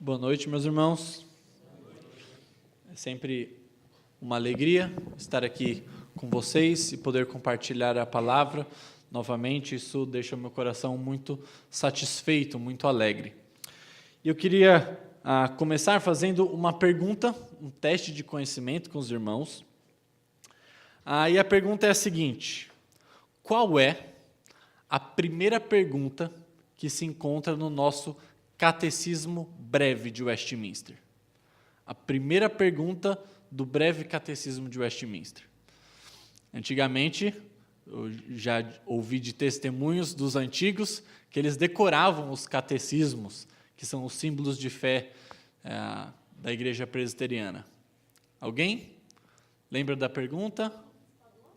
Boa noite, meus irmãos. É sempre uma alegria estar aqui com vocês e poder compartilhar a palavra novamente. Isso deixa o meu coração muito satisfeito, muito alegre. Eu queria começar fazendo uma pergunta, um teste de conhecimento com os irmãos. E a pergunta é a seguinte: qual é a primeira pergunta que se encontra no nosso Catecismo Breve de Westminster? A primeira pergunta do Breve Catecismo de Westminster. Antigamente, eu já ouvi de testemunhos dos antigos que eles decoravam os catecismos, que são os símbolos de fé da Igreja Presbiteriana. Alguém lembra da pergunta?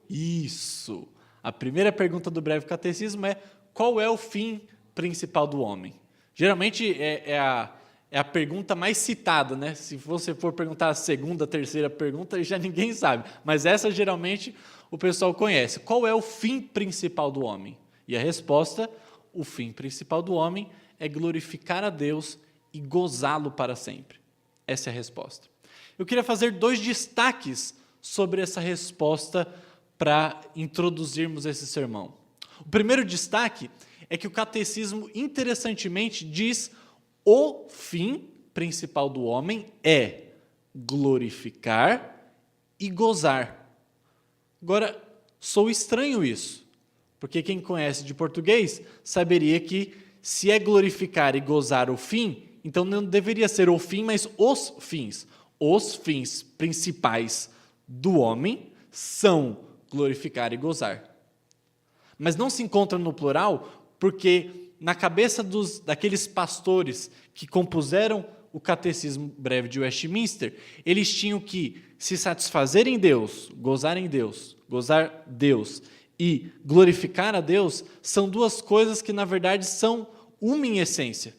Isso! A primeira pergunta do Breve Catecismo é: qual é o fim principal do homem? Geralmente é a pergunta mais citada, né? Se você for perguntar a segunda, terceira pergunta, já ninguém sabe. Mas essa, geralmente, o pessoal conhece. Qual é o fim principal do homem? E a resposta: o fim principal do homem é glorificar a Deus e gozá-lo para sempre. Essa é a resposta. Eu queria fazer 2 destaques sobre essa resposta para introduzirmos esse sermão. O primeiro destaque é que o catecismo, interessantemente, diz: o fim principal do homem é glorificar e gozar. Agora, sou estranho isso, porque quem conhece de português saberia que se é glorificar e gozar o fim, então não deveria ser o fim, mas os fins. Os fins principais do homem são glorificar e gozar. Mas não se encontra no plural, porque na cabeça daqueles pastores que compuseram o Catecismo Breve de Westminster, eles tinham que se satisfazer em Deus, gozar Deus e glorificar a Deus, são 2 coisas que, na verdade, são uma em essência.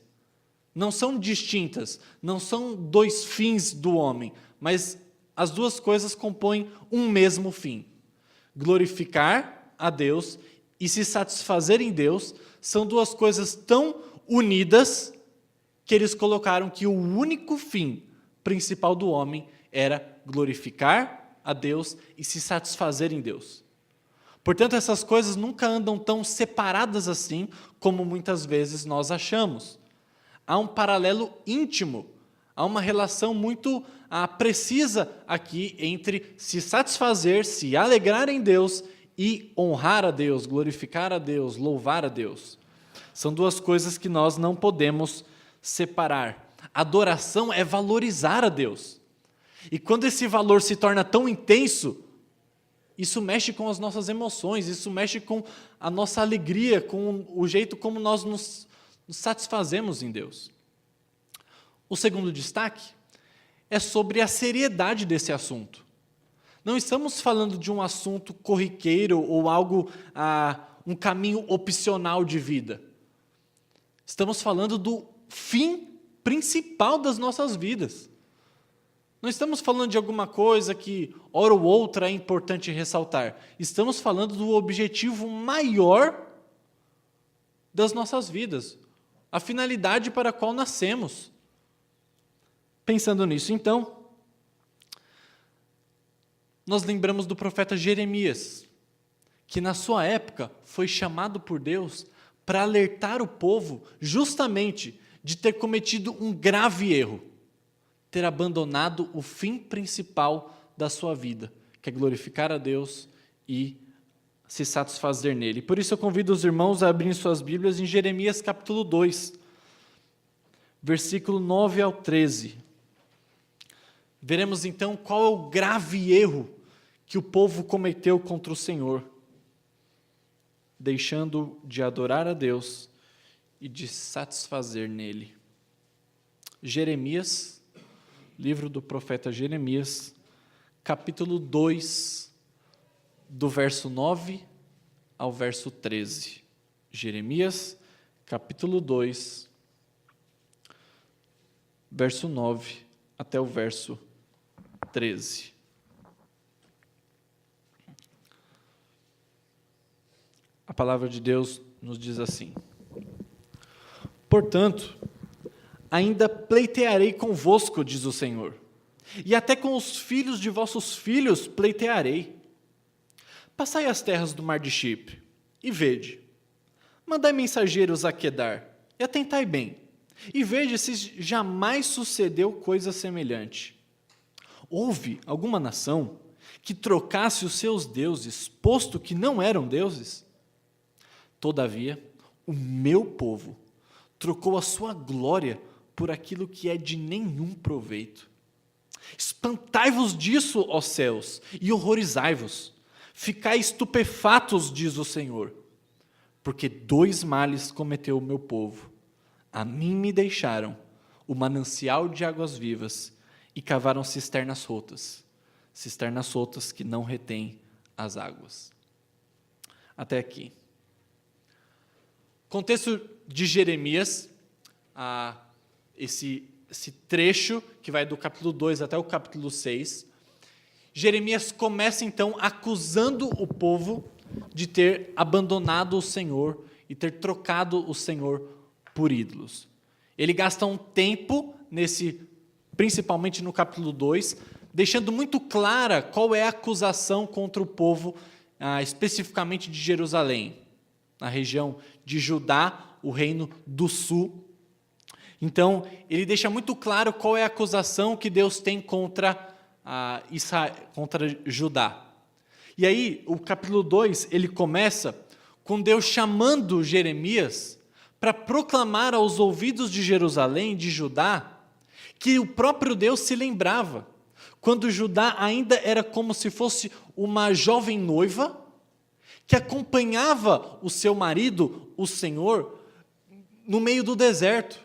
Não são distintas, não são 2 fins do homem, mas as 2 coisas compõem um mesmo fim. Glorificar a Deus e se satisfazer em Deus são 2 coisas tão unidas que eles colocaram que o único fim principal do homem era glorificar a Deus e se satisfazer em Deus. Portanto, essas coisas nunca andam tão separadas assim como muitas vezes nós achamos. Há um paralelo íntimo, há uma relação muito precisa aqui entre se satisfazer, se alegrar em Deus e honrar a Deus, glorificar a Deus, louvar a Deus. São 2 coisas que nós não podemos separar. Adoração é valorizar a Deus. E quando esse valor se torna tão intenso, isso mexe com as nossas emoções, isso mexe com a nossa alegria, com o jeito como nós nos satisfazemos em Deus. O segundo destaque é sobre a seriedade desse assunto. Não estamos falando de um assunto corriqueiro ou algo, um caminho opcional de vida. Estamos falando do fim principal das nossas vidas. Não estamos falando de alguma coisa que, hora ou outra, é importante ressaltar. Estamos falando do objetivo maior das nossas vidas, a finalidade para a qual nascemos. Pensando nisso, então, nós lembramos do profeta Jeremias, que na sua época foi chamado por Deus para alertar o povo justamente de ter cometido um grave erro, ter abandonado o fim principal da sua vida, que é glorificar a Deus e se satisfazer nele. Por isso eu convido os irmãos a abrirem suas Bíblias em Jeremias capítulo 2, versículo 9 ao 13. Veremos então qual é o grave erro que o povo cometeu contra o Senhor, deixando de adorar a Deus e de satisfazer nele. Jeremias, livro do profeta Jeremias, capítulo 2, do verso 9 ao verso 13. Jeremias, capítulo 2, verso 9 até o verso 13. A palavra de Deus nos diz assim: portanto, ainda pleitearei convosco, diz o Senhor, e até com os filhos de vossos filhos pleitearei. Passai as terras do mar de Chipre, e vede. Mandai mensageiros a Quedar, e atentai bem, e vede se jamais sucedeu coisa semelhante. Houve alguma nação que trocasse os seus deuses, posto que não eram deuses? Todavia, o meu povo trocou a sua glória por aquilo que é de nenhum proveito. Espantai-vos disso, ó céus, e horrorizai-vos. Ficai estupefatos, diz o Senhor, porque 2 males cometeu o meu povo. A mim me deixaram o manancial de águas vivas e cavaram cisternas rotas que não retêm as águas. Até aqui. Contexto de Jeremias, esse trecho que vai do capítulo 2 até o capítulo 6, Jeremias começa então acusando o povo de ter abandonado o Senhor e ter trocado o Senhor por ídolos. Ele gasta um tempo principalmente no capítulo 2, deixando muito clara qual é a acusação contra o povo, especificamente de Jerusalém, na região de Judá, o reino do sul. Então, ele deixa muito claro qual é a acusação que Deus tem contra Judá. E aí, o capítulo 2, ele começa com Deus chamando Jeremias para proclamar aos ouvidos de Jerusalém, de Judá, que o próprio Deus se lembrava, quando Judá ainda era como se fosse uma jovem noiva, que acompanhava o seu marido, o Senhor, no meio do deserto.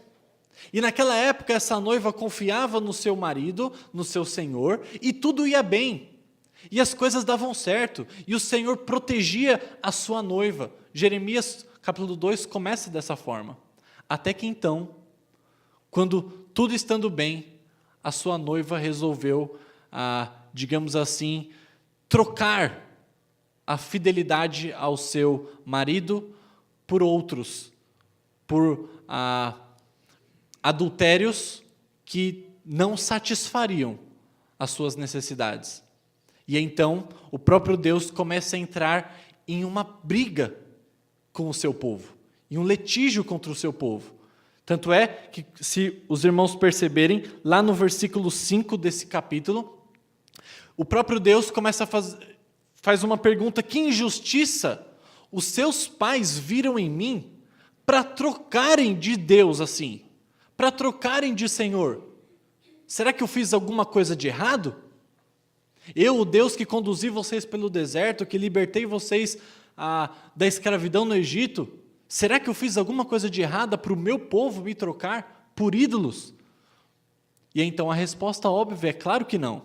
E naquela época, essa noiva confiava no seu marido, no seu Senhor, e tudo ia bem. E as coisas davam certo, e o Senhor protegia a sua noiva. Jeremias, capítulo 2, começa dessa forma. Até que então, quando tudo estando bem, a sua noiva resolveu, digamos assim, trocar a fidelidade ao seu marido por outros, por adultérios que não satisfariam as suas necessidades. E então, o próprio Deus começa a entrar em uma briga com o seu povo, em um litígio contra o seu povo. Tanto é que, se os irmãos perceberem, lá no versículo 5 desse capítulo, o próprio Deus começa a faz uma pergunta: que injustiça os seus pais viram em mim para trocarem de Deus assim, para trocarem de Senhor? Será que eu fiz alguma coisa de errado? Eu, o Deus que conduzi vocês pelo deserto, que libertei vocês da escravidão no Egito, será que eu fiz alguma coisa de errada para o meu povo me trocar por ídolos? E então a resposta óbvia é claro que não.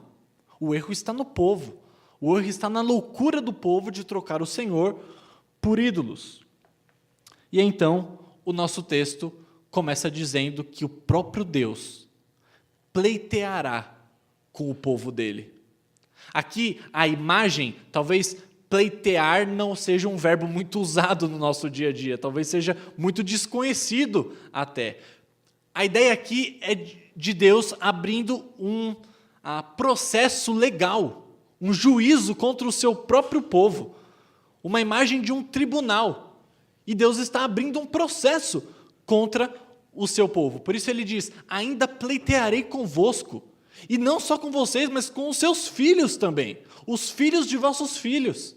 O erro está no povo. O erro está na loucura do povo de trocar o Senhor por ídolos. E então o nosso texto começa dizendo que o próprio Deus pleiteará com o povo dele. Aqui a imagem, talvez pleitear não seja um verbo muito usado no nosso dia a dia, talvez seja muito desconhecido até. A ideia aqui é de Deus abrindo um processo legal, um juízo contra o seu próprio povo, uma imagem de um tribunal. E Deus está abrindo um processo contra o seu povo. Por isso ele diz: ainda pleitearei convosco. E não só com vocês, mas com os seus filhos também, os filhos de vossos filhos.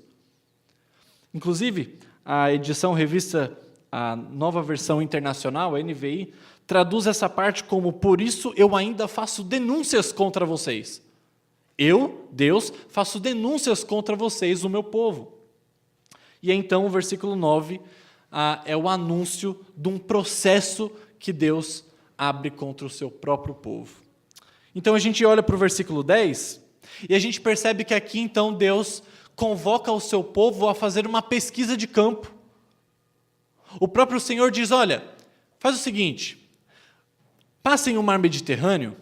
Inclusive, a edição revista, a Nova Versão Internacional, a NVI, traduz essa parte como: por isso eu ainda faço denúncias contra vocês. Eu, Deus, faço denúncias contra vocês, o meu povo. E então o versículo 9 é o anúncio de um processo que Deus abre contra o seu próprio povo. Então a gente olha para o versículo 10 e a gente percebe que aqui então Deus convoca o seu povo a fazer uma pesquisa de campo. O próprio Senhor diz: olha, faz o seguinte, passem o mar Mediterrâneo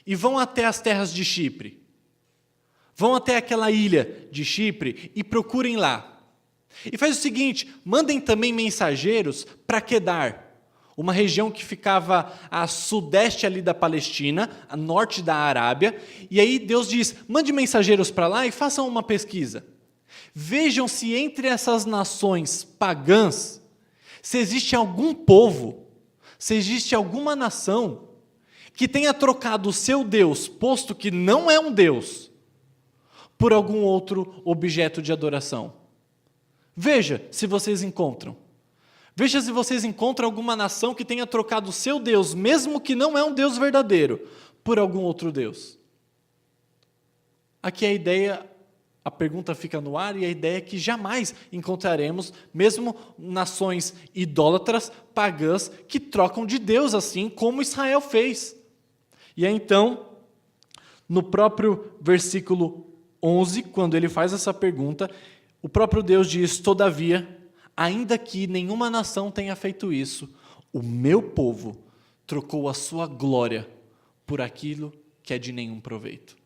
e vão até as terras de Chipre. Vão até aquela ilha de Chipre e procurem lá. E faz o seguinte, mandem também mensageiros para Quedar, uma região que ficava a sudeste ali da Palestina, a norte da Arábia, e aí Deus diz, mande mensageiros para lá e façam uma pesquisa. Vejam se entre essas nações pagãs, se existe algum povo, se existe alguma nação que tenha trocado o seu Deus, posto que não é um Deus, por algum outro objeto de adoração. Veja se vocês encontram. Veja se vocês encontram alguma nação que tenha trocado o seu Deus, mesmo que não é um Deus verdadeiro, por algum outro Deus. Aqui a pergunta fica no ar, e a ideia é que jamais encontraremos, mesmo nações idólatras, pagãs, que trocam de Deus assim como Israel fez. E aí, então, no próprio versículo 11, quando ele faz essa pergunta, o próprio Deus diz, todavia, ainda que nenhuma nação tenha feito isso, o meu povo trocou a sua glória por aquilo que é de nenhum proveito.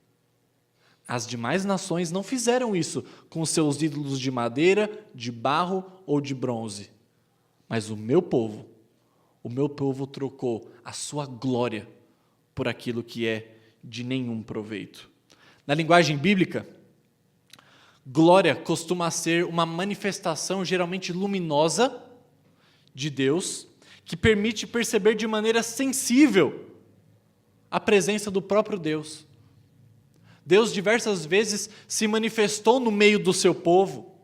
As demais nações não fizeram isso com seus ídolos de madeira, de barro ou de bronze. Mas o meu povo trocou a sua glória por aquilo que é de nenhum proveito. Na linguagem bíblica, glória costuma ser uma manifestação geralmente luminosa de Deus, que permite perceber de maneira sensível a presença do próprio Deus. Deus diversas vezes se manifestou no meio do seu povo,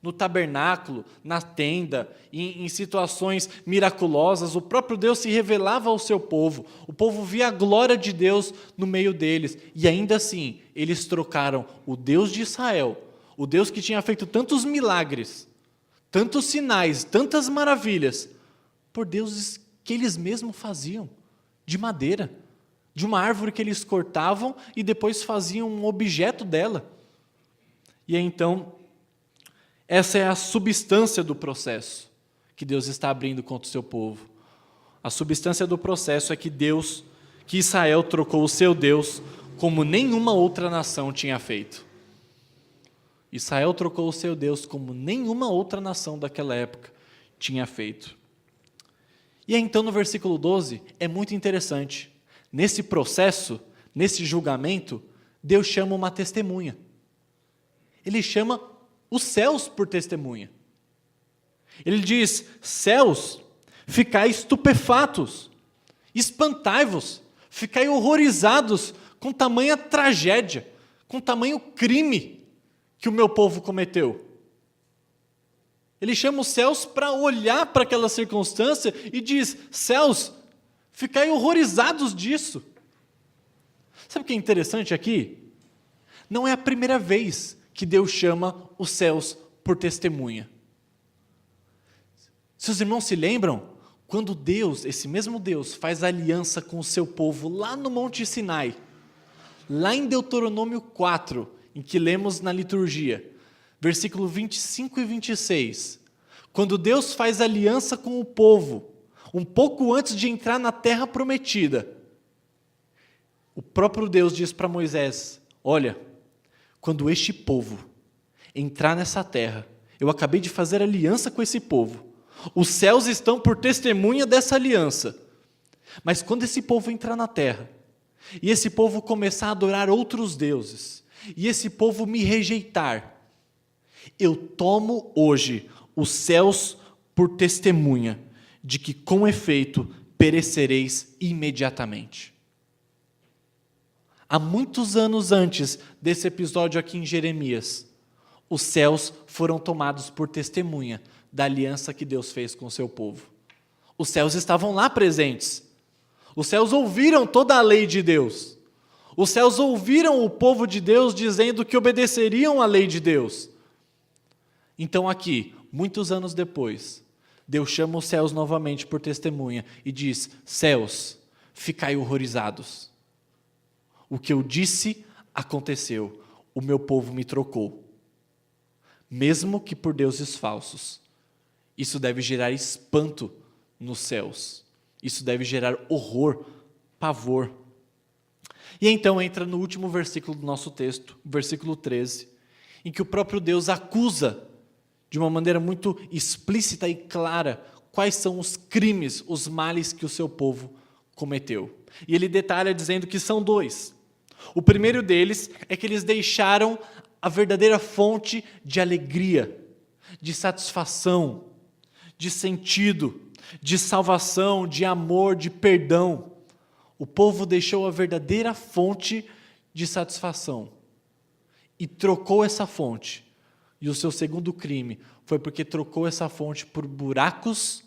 no tabernáculo, na tenda, em situações miraculosas. O próprio Deus se revelava ao seu povo, o povo via a glória de Deus no meio deles, e ainda assim, eles trocaram o Deus de Israel, o Deus que tinha feito tantos milagres, tantos sinais, tantas maravilhas, por deuses que eles mesmos faziam, de madeira, de uma árvore que eles cortavam e depois faziam um objeto dela. E aí, então, essa é a substância do processo que Deus está abrindo contra o seu povo. A substância do processo é que Israel trocou o seu Deus como nenhuma outra nação tinha feito. Israel trocou o seu Deus como nenhuma outra nação daquela época tinha feito. E aí, então, no versículo 12, é muito interessante. Nesse processo, nesse julgamento, Deus chama uma testemunha. Ele chama os céus por testemunha. Ele diz, céus, ficai estupefatos, espantai-vos, ficai horrorizados com tamanha tragédia, com tamanho crime que o meu povo cometeu. Ele chama os céus para olhar para aquela circunstância e diz, céus, ficai horrorizados disso. Sabe o que é interessante aqui? Não é a primeira vez que Deus chama os céus por testemunha. Se os irmãos se lembram, quando Deus, esse mesmo Deus, faz aliança com o seu povo lá no Monte Sinai, lá em Deuteronômio 4, em que lemos na liturgia, versículo 25 e 26, quando Deus faz aliança com o povo, um pouco antes de entrar na terra prometida, o próprio Deus diz para Moisés, olha, quando este povo entrar nessa terra, eu acabei de fazer aliança com esse povo, os céus estão por testemunha dessa aliança, mas quando esse povo entrar na terra, e esse povo começar a adorar outros deuses, e esse povo me rejeitar, eu tomo hoje os céus por testemunha, de que com efeito perecereis imediatamente. Há muitos anos antes desse episódio aqui em Jeremias, os céus foram tomados por testemunha da aliança que Deus fez com o seu povo. Os céus estavam lá presentes. Os céus ouviram toda a lei de Deus. Os céus ouviram o povo de Deus dizendo que obedeceriam à lei de Deus. Então aqui, muitos anos depois, Deus chama os céus novamente por testemunha e diz, céus, ficai horrorizados. O que eu disse aconteceu, o meu povo me trocou. Mesmo que por deuses falsos. Isso deve gerar espanto nos céus. Isso deve gerar horror, pavor. E então entra no último versículo do nosso texto, versículo 13, em que o próprio Deus acusa de uma maneira muito explícita e clara quais são os crimes, os males que o seu povo cometeu. E ele detalha dizendo que são 2. O primeiro deles é que eles deixaram a verdadeira fonte de alegria, de satisfação, de sentido, de salvação, de amor, de perdão. O povo deixou a verdadeira fonte de satisfação e trocou essa fonte. E o seu segundo crime foi porque trocou essa fonte por buracos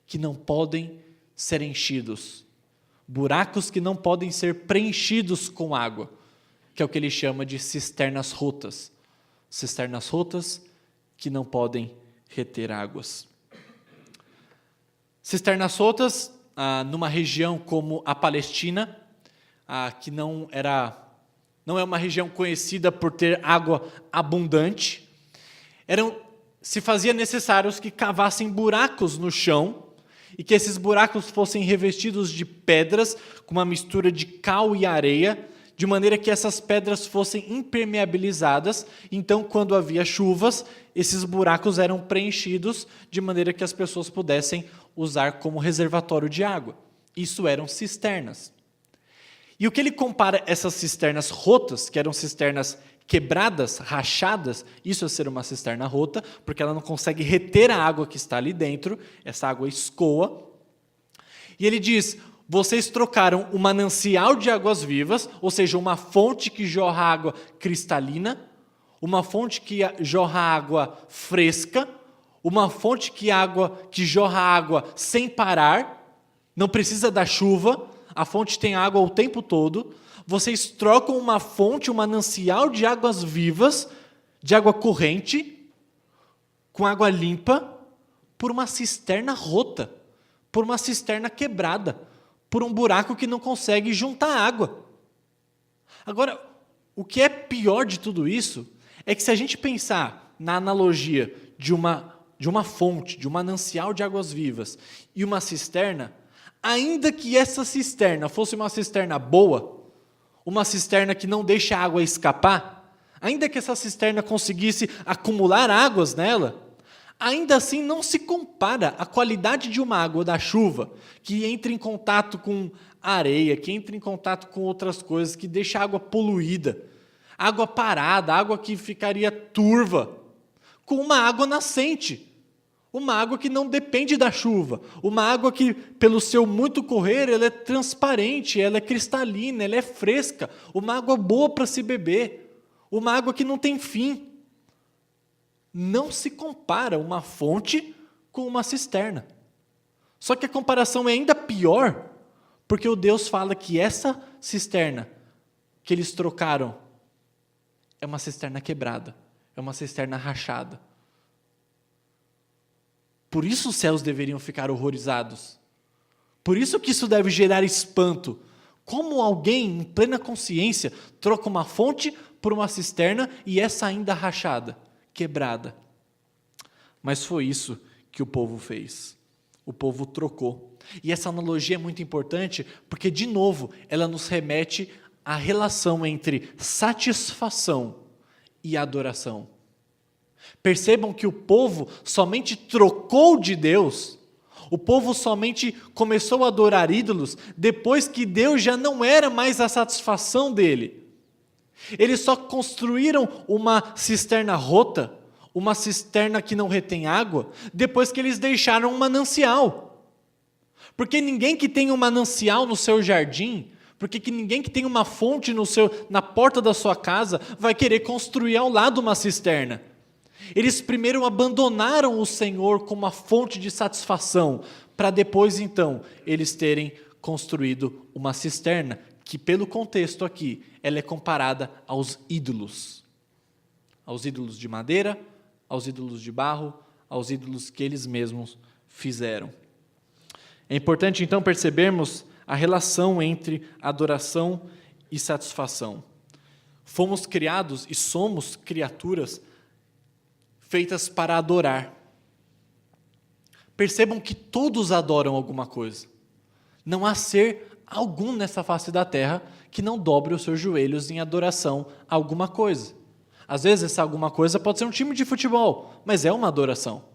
que não podem ser enchidos. Buracos que não podem ser preenchidos com água, que é o que ele chama de cisternas rotas. Cisternas rotas que não podem reter águas. Cisternas rotas, numa região como a Palestina, que não é uma região conhecida por ter água abundante, se fazia necessários que cavassem buracos no chão e que esses buracos fossem revestidos de pedras com uma mistura de cal e areia, de maneira que essas pedras fossem impermeabilizadas. Então, quando havia chuvas, esses buracos eram preenchidos de maneira que as pessoas pudessem usar como reservatório de água. Isso eram cisternas. E o que ele compara essas cisternas rotas, que eram cisternas quebradas, rachadas, isso é ser uma cisterna rota, porque ela não consegue reter a água que está ali dentro, essa água escoa. E ele diz: vocês trocaram um manancial de águas vivas, ou seja, uma fonte que jorra água cristalina, uma fonte que jorra água fresca, uma fonte que jorra água sem parar, não precisa da chuva, a fonte tem água o tempo todo. Vocês trocam uma fonte, um manancial de águas vivas, de água corrente, com água limpa, por uma cisterna rota, por uma cisterna quebrada, por um buraco que não consegue juntar água. Agora, o que é pior de tudo isso é que se a gente pensar na analogia de uma fonte, de um manancial de águas vivas e uma cisterna, ainda que essa cisterna fosse uma cisterna boa, uma cisterna que não deixa a água escapar, ainda que essa cisterna conseguisse acumular águas nela, ainda assim não se compara a qualidade de uma água da chuva, que entra em contato com areia, que entra em contato com outras coisas, que deixa a água poluída, água parada, água que ficaria turva, com uma água nascente, uma água que não depende da chuva, uma água que, pelo seu muito correr, ela é transparente, ela é cristalina, ela é fresca, uma água boa para se beber, uma água que não tem fim. Não se compara uma fonte com uma cisterna. Só que a comparação é ainda pior, porque o Deus fala que essa cisterna que eles trocaram é uma cisterna quebrada, é uma cisterna rachada. Por isso os céus deveriam ficar horrorizados. Por isso que isso deve gerar espanto. Como alguém, em plena consciência, troca uma fonte por uma cisterna e essa ainda rachada, quebrada? Mas foi isso que o povo fez. O povo trocou. E essa analogia é muito importante porque, de novo, ela nos remete à relação entre satisfação e adoração. Percebam que o povo somente trocou de Deus, o povo somente começou a adorar ídolos depois que Deus já não era mais a satisfação dele. Eles só construíram uma cisterna rota, uma cisterna que não retém água, depois que eles deixaram um manancial. Porque ninguém que tem um manancial no seu jardim, porque que ninguém que tem uma fonte na porta da sua casa vai querer construir ao lado uma cisterna. Eles primeiro abandonaram o Senhor como uma fonte de satisfação, para depois, então, eles terem construído uma cisterna, que pelo contexto aqui, ela é comparada aos ídolos de madeira, aos ídolos de barro, aos ídolos que eles mesmos fizeram. É importante, então, percebermos a relação entre adoração e satisfação. Fomos criados e somos criaturas feitas para adorar. Percebam que todos adoram alguma coisa. Não há ser algum nessa face da terra que não dobre os seus joelhos em adoração a alguma coisa. Às vezes essa alguma coisa pode ser um time de futebol, mas é uma adoração.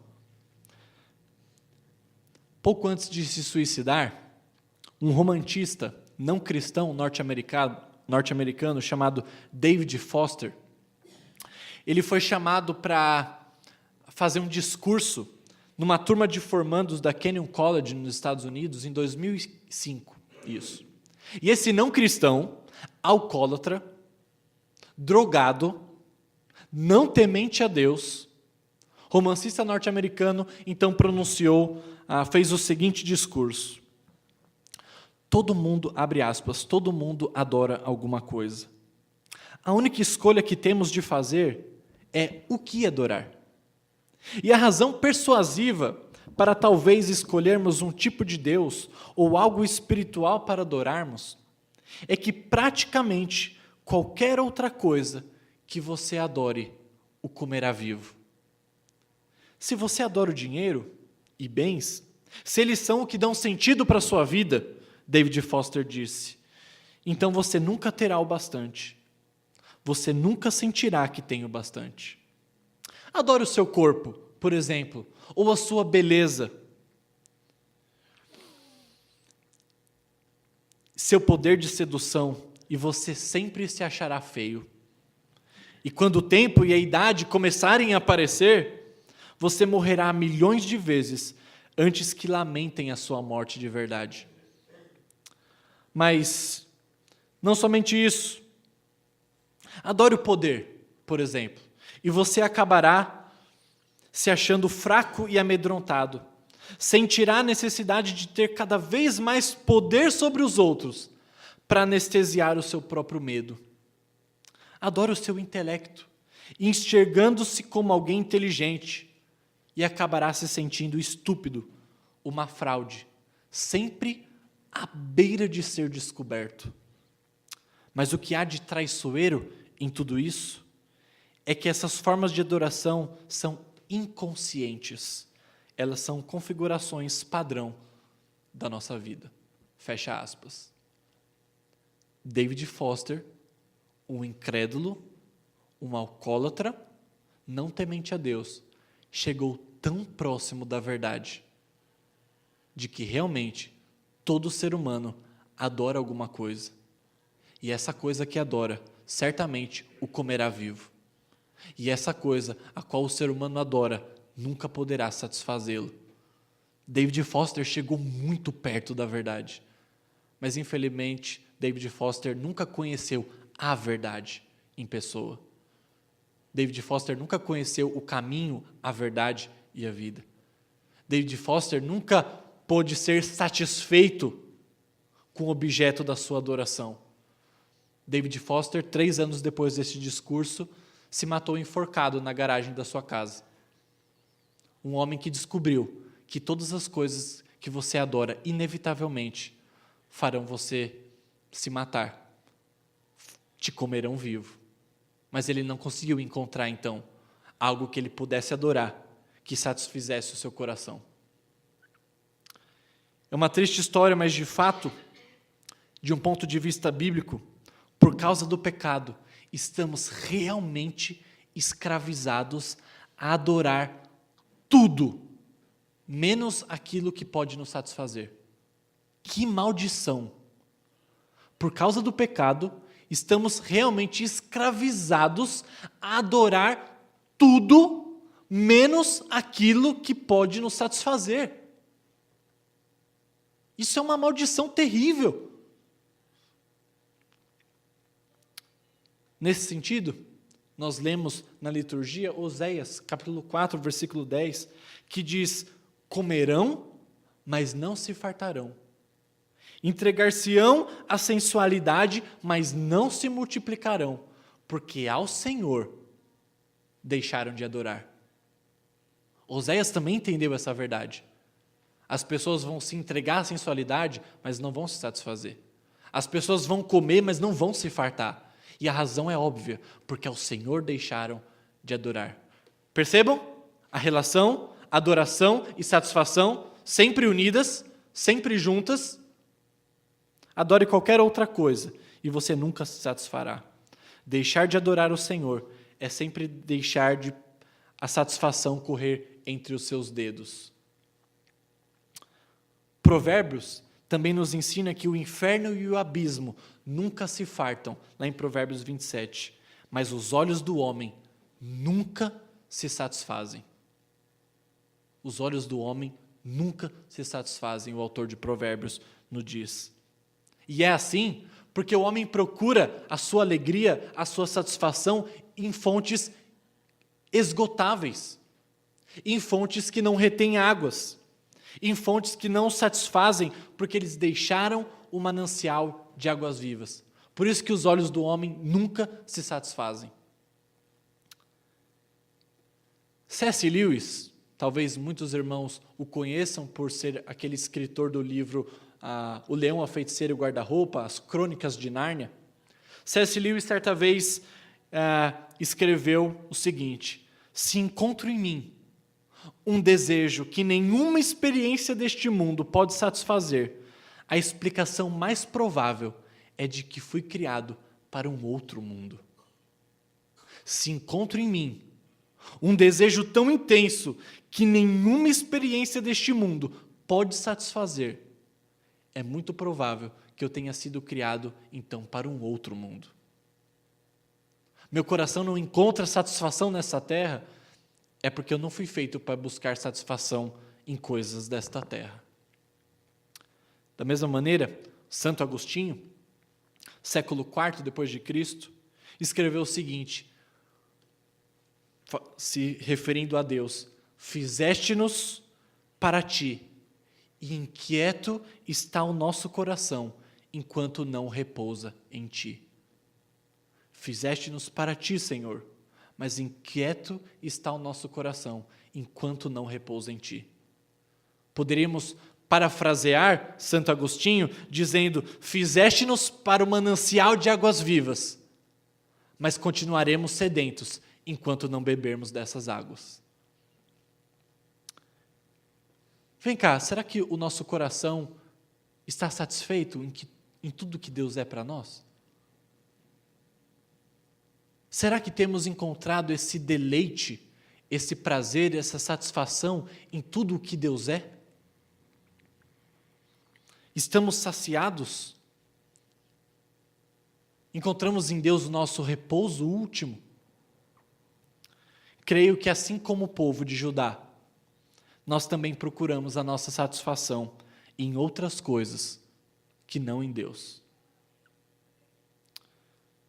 pouco antes de se suicidar, um romantista não cristão norte-americano chamado David Foster, ele foi chamado para fazer um discurso numa turma de formandos da Kenyon College nos Estados Unidos em 2005. Isso. E esse não cristão, alcoólatra, drogado, não temente a Deus, romancista norte-americano, então fez o seguinte discurso. Todo mundo, abre aspas, todo mundo adora alguma coisa. A única escolha que temos de fazer é o que adorar. E a razão persuasiva para talvez escolhermos um tipo de Deus ou algo espiritual para adorarmos é que praticamente qualquer outra coisa que você adore o comerá vivo. Se você adora o dinheiro e bens, se eles são o que dão sentido para a sua vida, David Foster disse, então você nunca terá o bastante. Você nunca sentirá que tem o bastante. Adore o seu corpo, por exemplo, ou a sua beleza, seu poder de sedução, e você sempre se achará feio. E quando o tempo e a idade começarem a aparecer, você morrerá milhões de vezes antes que lamentem a sua morte de verdade. Mas não somente isso. Adore o poder, por exemplo, e você acabará se achando fraco e amedrontado. Sentirá a necessidade de ter cada vez mais poder sobre os outros para anestesiar o seu próprio medo. Adore o seu intelecto, enxergando-se como alguém inteligente, e acabará se sentindo estúpido, uma fraude, sempre à beira de ser descoberto. Mas o que há de traiçoeiro em tudo isso é que essas formas de adoração são inconscientes. Elas são configurações padrão da nossa vida. Fecha aspas. David Foster, um incrédulo, um alcoólatra, não temente a Deus, chegou tão próximo da verdade de que realmente todo ser humano adora alguma coisa. E essa coisa que adora, certamente o comerá vivo. E essa coisa a qual o ser humano adora, nunca poderá satisfazê-lo. David Foster chegou muito perto da verdade. Mas, infelizmente, David Foster nunca conheceu a verdade em pessoa. David Foster nunca conheceu o caminho, a verdade e a vida. David Foster nunca pôde ser satisfeito com o objeto da sua adoração. David Foster, 3 anos depois desse discurso, se matou enforcado na garagem da sua casa. Um homem que descobriu que todas as coisas que você adora, inevitavelmente, farão você se matar, te comerão vivo. Mas ele não conseguiu encontrar, então, algo que ele pudesse adorar, que satisfizesse o seu coração. É uma triste história, mas de fato, de um ponto de vista bíblico, por causa do pecado, estamos realmente escravizados a adorar tudo, menos aquilo que pode nos satisfazer. Que maldição! Por causa do pecado, estamos realmente escravizados a adorar tudo, menos aquilo que pode nos satisfazer. Isso é uma maldição terrível. Nesse sentido, nós lemos na liturgia Oséias, capítulo 4, versículo 10, que diz, comerão, mas não se fartarão. Entregar-se-ão à sensualidade, mas não se multiplicarão, porque ao Senhor deixaram de adorar. Oséias também entendeu essa verdade. As pessoas vão se entregar à sensualidade, mas não vão se satisfazer. As pessoas vão comer, mas não vão se fartar. E a razão é óbvia, porque ao Senhor deixaram de adorar. Percebam? A relação, adoração e satisfação, sempre unidas, sempre juntas. Adore qualquer outra coisa e você nunca se satisfará. Deixar de adorar o Senhor é sempre deixar a satisfação correr entre os seus dedos. Provérbios também nos ensina que o inferno e o abismo nunca se fartam, lá em Provérbios 27. Mas os olhos do homem nunca se satisfazem. Os olhos do homem nunca se satisfazem, o autor de Provérbios nos diz. E é assim porque o homem procura a sua alegria, a sua satisfação em fontes esgotáveis, em fontes que não retêm águas, em fontes que não satisfazem, porque eles deixaram o manancial de águas vivas. Por isso que os olhos do homem nunca se satisfazem. C.S. Lewis, talvez muitos irmãos o conheçam por ser aquele escritor do livro O Leão, a Feiticeira e o Guarda-Roupa, as Crônicas de Nárnia. C.S. Lewis, certa vez, escreveu o seguinte: se encontro em mim um desejo que nenhuma experiência deste mundo pode satisfazer, a explicação mais provável é de que fui criado para um outro mundo. Se encontro em mim um desejo tão intenso que nenhuma experiência deste mundo pode satisfazer, é muito provável que eu tenha sido criado, então, para um outro mundo. Meu coração não encontra satisfação nessa terra, é porque eu não fui feito para buscar satisfação em coisas desta terra. Da mesma maneira, Santo Agostinho, século IV depois de Cristo, escreveu o seguinte, se referindo a Deus: fizeste-nos para ti, e inquieto está o nosso coração, enquanto não repousa em ti. Fizeste-nos para ti, Senhor, mas inquieto está o nosso coração, enquanto não repousa em ti. Poderíamos parafrasear Santo Agostinho dizendo: fizeste-nos para o manancial de águas vivas, mas continuaremos sedentos enquanto não bebermos dessas águas. Vem cá, será que o nosso coração está satisfeito em tudo que Deus é para nós? Será que temos encontrado esse deleite, esse prazer, essa satisfação em tudo o que Deus é? Estamos saciados? Encontramos em Deus o nosso repouso último? Creio que assim como o povo de Judá, nós também procuramos a nossa satisfação em outras coisas que não em Deus.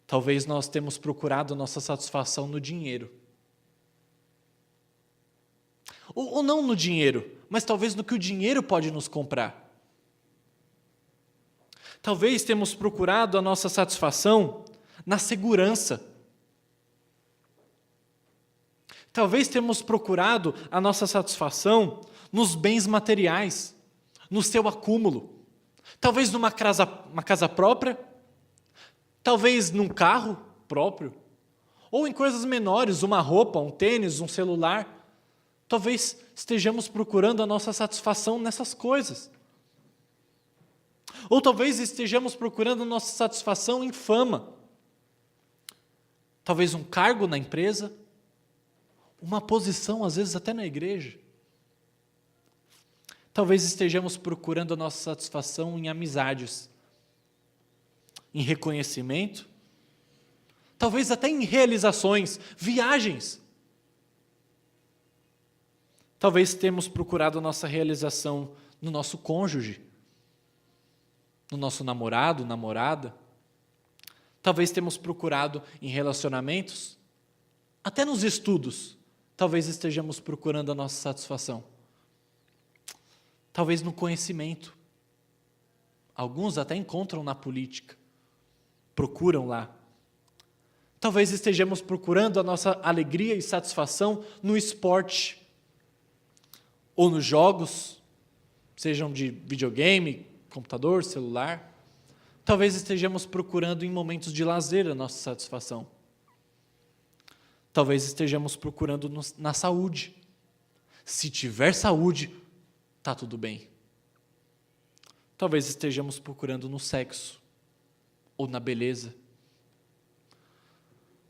Talvez nós temos procurado a nossa satisfação no dinheiro. Ou não no dinheiro, mas talvez no que o dinheiro pode nos comprar. Talvez temos procurado a nossa satisfação na segurança. Talvez temos procurado a nossa satisfação nos bens materiais, no seu acúmulo. Talvez numa casa própria, talvez num carro próprio, ou em coisas menores, uma roupa, um tênis, um celular. Talvez estejamos procurando a nossa satisfação nessas coisas. Ou talvez estejamos procurando a nossa satisfação em fama. Talvez um cargo na empresa, uma posição, às vezes até na igreja. Talvez estejamos procurando a nossa satisfação em amizades, em reconhecimento, talvez até em realizações, viagens. Talvez temos procurado a nossa realização no nosso cônjuge, no nosso namorado, namorada. Talvez temos procurado em relacionamentos, até nos estudos. Talvez estejamos procurando a nossa satisfação. Talvez no conhecimento. Alguns até encontram na política. Procuram lá. Talvez estejamos procurando a nossa alegria e satisfação no esporte. Ou nos jogos, sejam de videogame, computador, celular. Talvez estejamos procurando em momentos de lazer a nossa satisfação. Talvez estejamos procurando na saúde. Se tiver saúde, está tudo bem. Talvez estejamos procurando no sexo ou na beleza.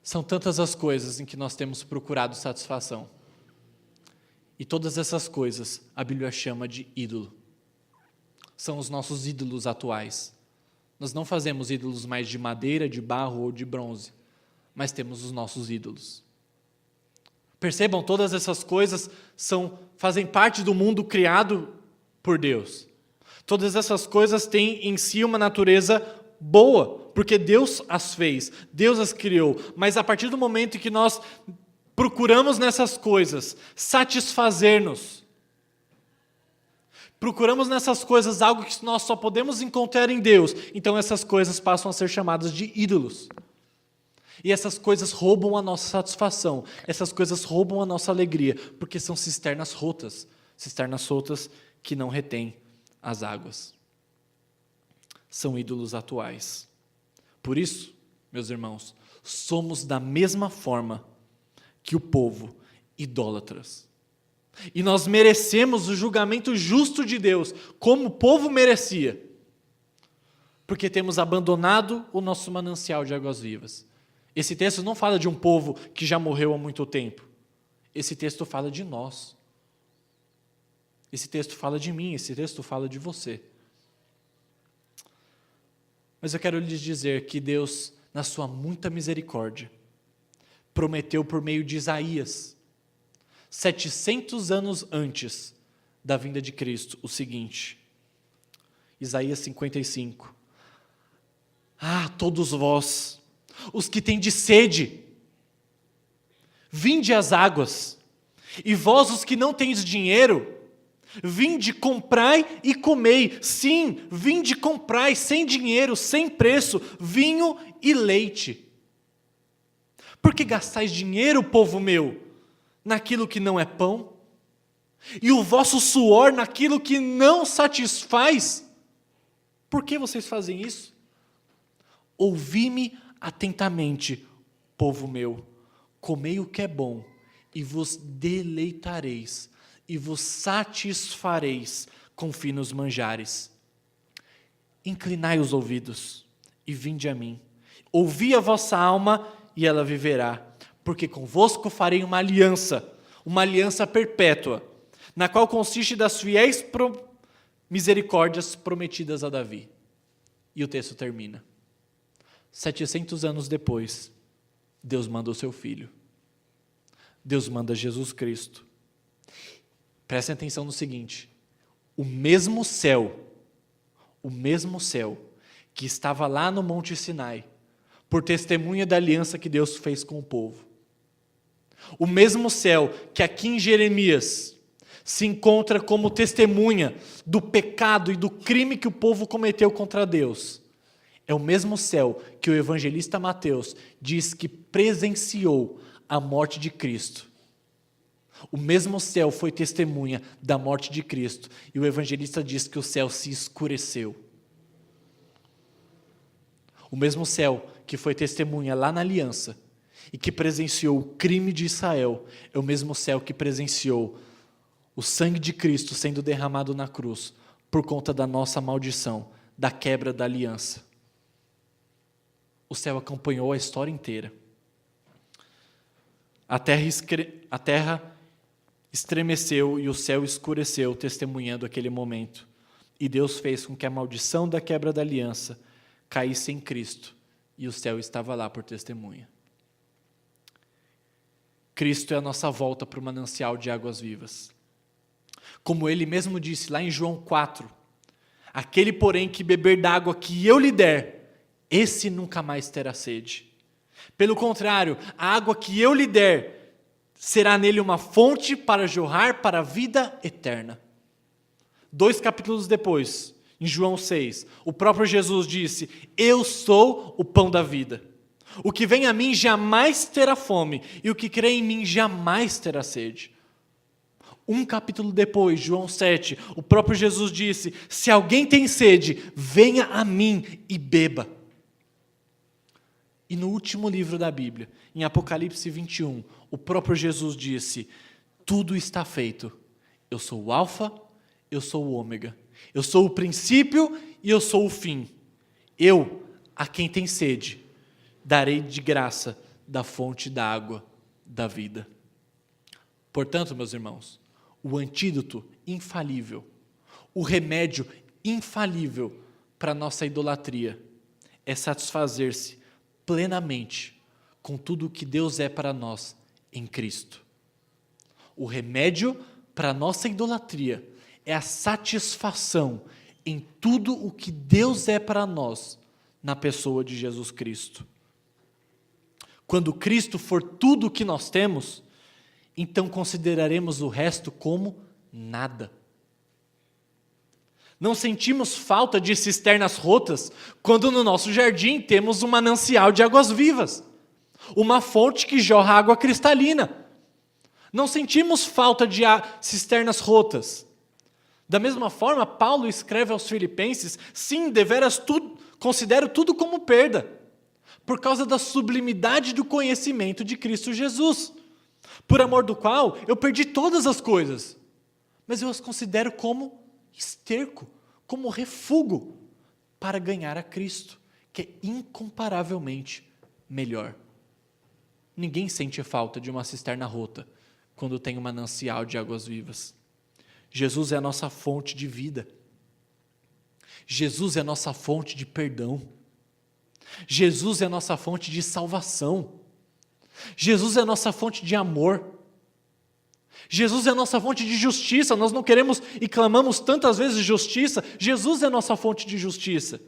São tantas as coisas em que nós temos procurado satisfação. E todas essas coisas a Bíblia chama de ídolo. são os nossos ídolos atuais. Nós não fazemos ídolos mais de madeira, de barro ou de bronze, mas temos os nossos ídolos. Percebam, todas essas coisas fazem parte do mundo criado por Deus. Todas essas coisas têm em si uma natureza boa, porque Deus as fez, Deus as criou. Mas a partir do momento em que nós procuramos nessas coisas satisfazer-nos, procuramos nessas coisas algo que nós só podemos encontrar em Deus, então essas coisas passam a ser chamadas de ídolos. E essas coisas roubam a nossa satisfação, essas coisas roubam a nossa alegria, porque são cisternas rotas que não retêm as águas. São ídolos atuais. Por isso, meus irmãos, somos da mesma forma que o povo idólatras. E nós merecemos o julgamento justo de Deus, como o povo merecia, porque temos abandonado o nosso manancial de águas vivas. Esse texto não fala de um povo que já morreu há muito tempo. Esse texto fala de nós. Esse texto fala de mim, esse texto fala de você. Mas eu quero lhes dizer que Deus, na sua muita misericórdia, prometeu por meio de Isaías, 700 anos antes da vinda de Cristo, o seguinte, Isaías 55. Todos vós, os que tendes sede, vinde às águas, e vós os que não tendes dinheiro, vinde, comprai e comei. Sim, vinde, comprai, sem dinheiro, sem preço, vinho e leite. Por que gastais dinheiro, povo meu, naquilo que não é pão? E o vosso suor naquilo que não satisfaz? Por que vocês fazem isso? Ouvi-me atentamente, povo meu, comei o que é bom, e vos deleitareis, e vos satisfareis com finos manjares. Inclinai os ouvidos, e vinde a mim. Ouvi a vossa alma, e ela viverá. Porque convosco farei uma aliança perpétua, na qual consiste das fiéis misericórdias prometidas a Davi. E o texto termina. 700 anos depois, Deus manda o seu Filho. Deus manda Jesus Cristo. Prestem atenção no seguinte, o mesmo céu que estava lá no Monte Sinai, por testemunha da aliança que Deus fez com o povo, o mesmo céu que aqui em Jeremias se encontra como testemunha do pecado e do crime que o povo cometeu contra Deus, é o mesmo céu que o evangelista Mateus diz que presenciou a morte de Cristo. O mesmo céu foi testemunha da morte de Cristo, e o evangelista diz que o céu se escureceu. O mesmo céu que foi testemunha lá na aliança, e que presenciou o crime de Israel, é o mesmo céu que presenciou o sangue de Cristo sendo derramado na cruz, por conta da nossa maldição, da quebra da aliança. O céu acompanhou a história inteira. A terra estremeceu e o céu escureceu, testemunhando aquele momento. E Deus fez com que a maldição da quebra da aliança caísse em Cristo, e o céu estava lá por testemunha. Cristo é a nossa volta para o manancial de águas vivas. Como ele mesmo disse lá em João 4, aquele, porém, que beber da água que eu lhe der, esse nunca mais terá sede. Pelo contrário, a água que eu lhe der, será nele uma fonte para jorrar para a vida eterna. 2 capítulos depois, em João 6, o próprio Jesus disse, eu sou o pão da vida. O que vem a mim jamais terá fome, e o que crê em mim jamais terá sede. 1 capítulo depois, João 7, o próprio Jesus disse, se alguém tem sede, venha a mim e beba. E no último livro da Bíblia, em Apocalipse 21, o próprio Jesus disse, tudo está feito. Eu sou o alfa, eu sou o ômega. Eu sou o princípio e eu sou o fim. Eu, a quem tem sede, darei de graça da fonte da água da vida. Portanto, meus irmãos, o antídoto infalível, o remédio infalível para a nossa idolatria é satisfazer-se plenamente com tudo o que Deus é para nós em Cristo. O remédio para a nossa idolatria é a satisfação em tudo o que Deus é para nós na pessoa de Jesus Cristo. Quando Cristo for tudo o que nós temos, então consideraremos o resto como nada. Não sentimos falta de cisternas rotas quando no nosso jardim temos um manancial de águas vivas, uma fonte que jorra água cristalina. Não sentimos falta de cisternas rotas. Da mesma forma, Paulo escreve aos Filipenses: sim, deveras considero tudo como perda, por causa da sublimidade do conhecimento de Cristo Jesus, por amor do qual eu perdi todas as coisas, mas eu as considero como esterco, como refúgio, para ganhar a Cristo, que é incomparavelmente melhor. Ninguém sente falta de uma cisterna rota quando tem um manancial de águas vivas. Jesus é a nossa fonte de vida. Jesus é a nossa fonte de perdão. Jesus é a nossa fonte de salvação. Jesus é a nossa fonte de amor. Jesus é a nossa fonte de justiça. Nós não queremos e clamamos tantas vezes justiça. Jesus é a nossa fonte de justiça.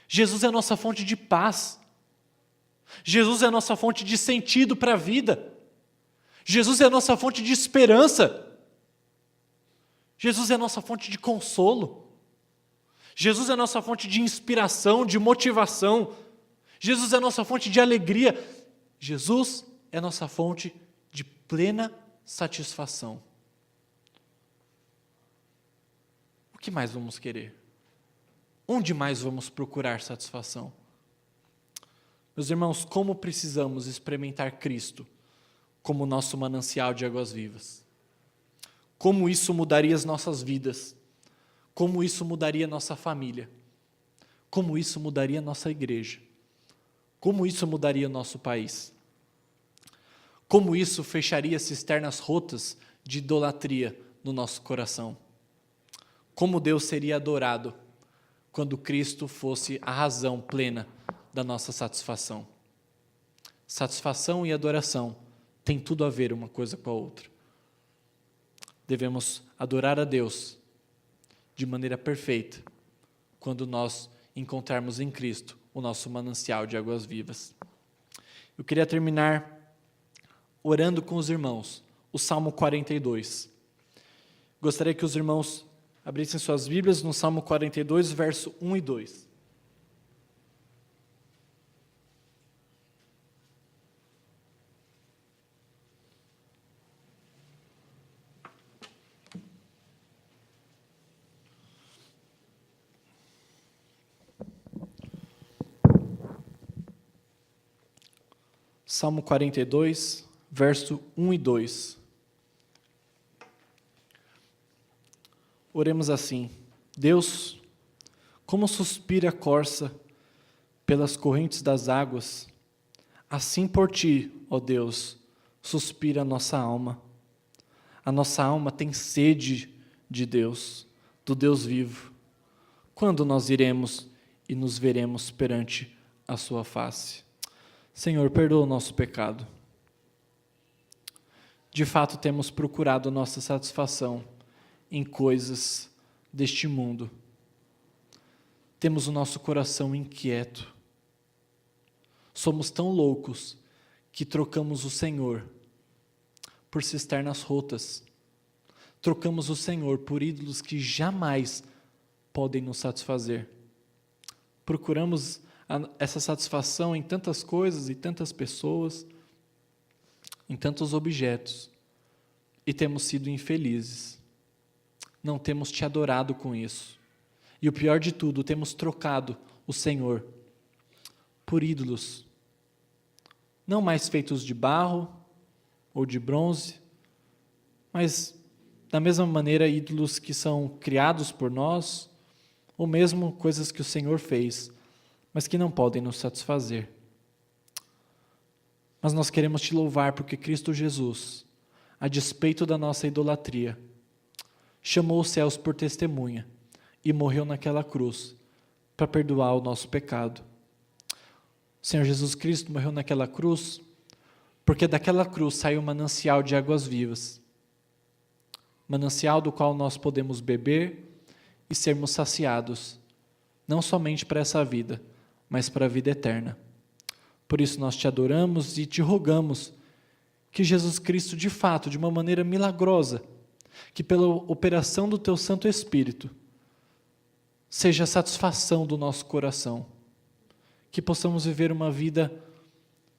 Jesus é a nossa fonte de paz. Jesus é a nossa fonte de sentido para a vida. Jesus é a nossa fonte de esperança. Jesus é a nossa fonte de consolo. Jesus é a nossa fonte de inspiração, de motivação. Jesus é a nossa fonte de alegria. Jesus é a nossa fonte de plena satisfação. O que mais vamos querer? Onde mais vamos procurar satisfação? Meus irmãos, como precisamos experimentar Cristo como nosso manancial de águas vivas? Como isso mudaria as nossas vidas? Como isso mudaria nossa família? Como isso mudaria nossa igreja? Como isso mudaria nosso país? Como isso fecharia cisternas rotas de idolatria no nosso coração? Como Deus seria adorado quando Cristo fosse a razão plena da nossa satisfação? Satisfação e adoração têm tudo a ver uma coisa com a outra. Devemos adorar a Deus de maneira perfeita quando nós encontrarmos em Cristo o nosso manancial de águas vivas. Eu queria terminar orando com os irmãos, o Salmo 42. Gostaria que os irmãos abrissem suas Bíblias no Salmo 42, verso 1 e 2. Salmo 42, verso 1 e 2. Oremos assim: Deus, como suspira a corça pelas correntes das águas, assim por ti, ó Deus, suspira a nossa alma. A nossa alma tem sede de Deus, do Deus vivo. Quando nós iremos e nos veremos perante a sua face? Senhor, perdoa o nosso pecado. De fato, temos procurado nossa satisfação em coisas deste mundo. Temos o nosso coração inquieto. Somos tão loucos que trocamos o Senhor por cisternas rotas. Trocamos o Senhor por ídolos que jamais podem nos satisfazer. Procuramos essa satisfação em tantas coisas e tantas pessoas, em tantos objetos, e temos sido infelizes. Não temos te adorado com isso. E o pior de tudo, temos trocado o Senhor por ídolos, não mais feitos de barro ou de bronze, mas da mesma maneira ídolos que são criados por nós, ou mesmo coisas que o Senhor fez, mas que não podem nos satisfazer. Mas nós queremos te louvar porque Cristo Jesus, a despeito da nossa idolatria, chamou os céus por testemunha e morreu naquela cruz para perdoar o nosso pecado. O Senhor Jesus Cristo morreu naquela cruz porque daquela cruz saiu um manancial de águas vivas, manancial do qual nós podemos beber e sermos saciados, não somente para essa vida, mas para a vida eterna. Por isso nós te adoramos e te rogamos que Jesus Cristo, de fato, de uma maneira milagrosa, que pela operação do teu Santo Espírito, seja a satisfação do nosso coração, que possamos viver uma vida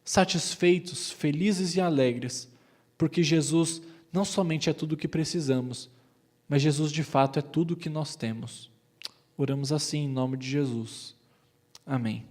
satisfeitos, felizes e alegres, porque Jesus não somente é tudo o que precisamos, mas Jesus de fato é tudo o que nós temos. Oramos assim em nome de Jesus. Amém.